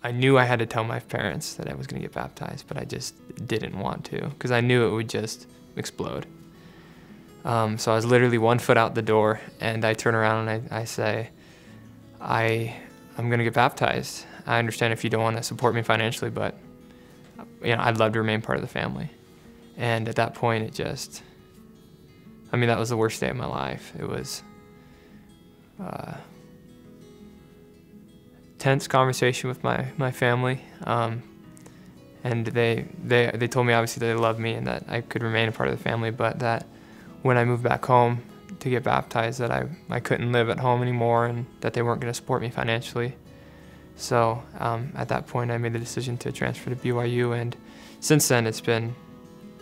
I knew I had to tell my parents that I was going to get baptized, but I just didn't want to because I knew it would just explode. So I was literally 1 foot out the door, and I turn around and I say, I'm going to get baptized. I understand if you don't want to support me financially, but I'd love to remain part of the family. And at that point, it just, that was the worst day of my life. It was tense conversation with my family, and they told me obviously that they loved me and that I could remain a part of the family, but that when I moved back home to get baptized, that I couldn't live at home anymore and that they weren't going to support me financially. So at that point, I made the decision to transfer to BYU, and since then it's been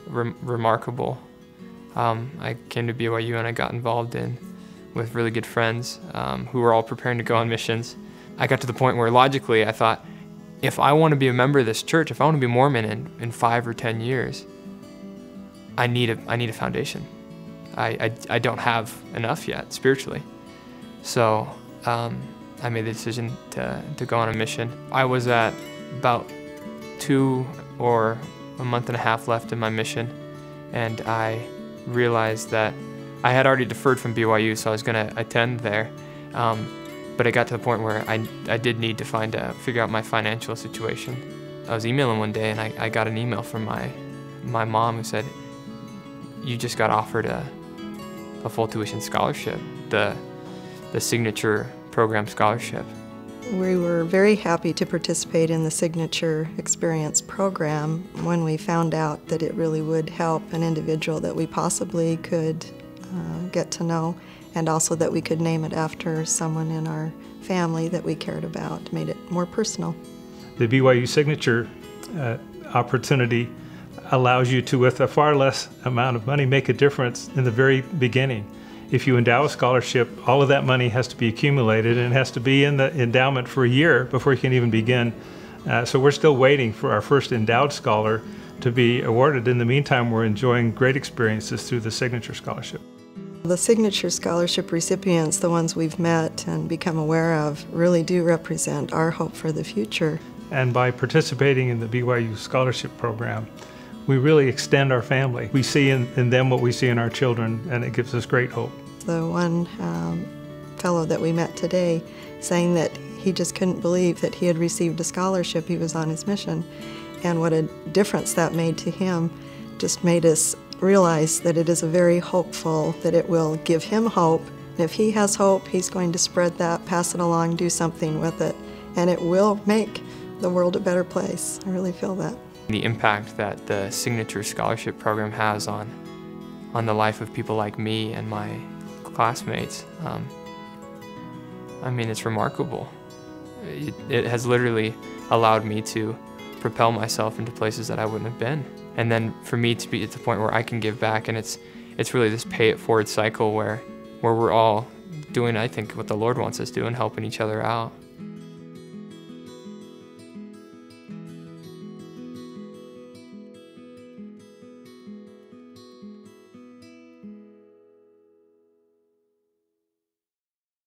remarkable. I came to BYU and I got involved with really good friends who were all preparing to go on missions. I got to the point where logically I thought, if I want to be a member of this church, if I want to be Mormon in 5 or 10 years, I need a foundation. I don't have enough yet spiritually. So I made the decision to go on a mission. I was at about 2 or a month and a half left in my mission, and I realized that I had already deferred from BYU, so I was going to attend there. But it got to the point where I did need to figure out my financial situation. I was emailing one day, and I got an email from my mom who said, "You just got offered a full tuition scholarship, the Signature Program Scholarship." We were very happy to participate in the Signature Experience program when we found out that it really would help an individual that we possibly could get to know, and also that we could name it after someone in our family that we cared about, made it more personal. The BYU Signature opportunity allows you to, with a far less amount of money, make a difference in the very beginning. If you endow a scholarship, all of that money has to be accumulated, and it has to be in the endowment for a year before you can even begin. So we're still waiting for our first endowed scholar to be awarded. In the meantime, we're enjoying great experiences through the Signature Scholarship. The Signature Scholarship recipients, the ones we've met and become aware of, really do represent our hope for the future. And by participating in the BYU Scholarship Program, we really extend our family. We see in them what we see in our children, and it gives us great hope. The one fellow that we met today saying that he just couldn't believe that he had received a scholarship. He was on his mission, and what a difference that made to him just made us realize that it is a very hopeful, that it will give him hope. And if he has hope, he's going to spread that, pass it along, do something with it, and it will make the world a better place. I really feel that. The impact that the Signature Scholarship Program has on the life of people like me and my classmates, it's remarkable. It has literally allowed me to propel myself into places that I wouldn't have been. And then for me to be at the point where I can give back, and it's really this pay it forward cycle where we're all doing, I think, what the Lord wants us to do and helping each other out.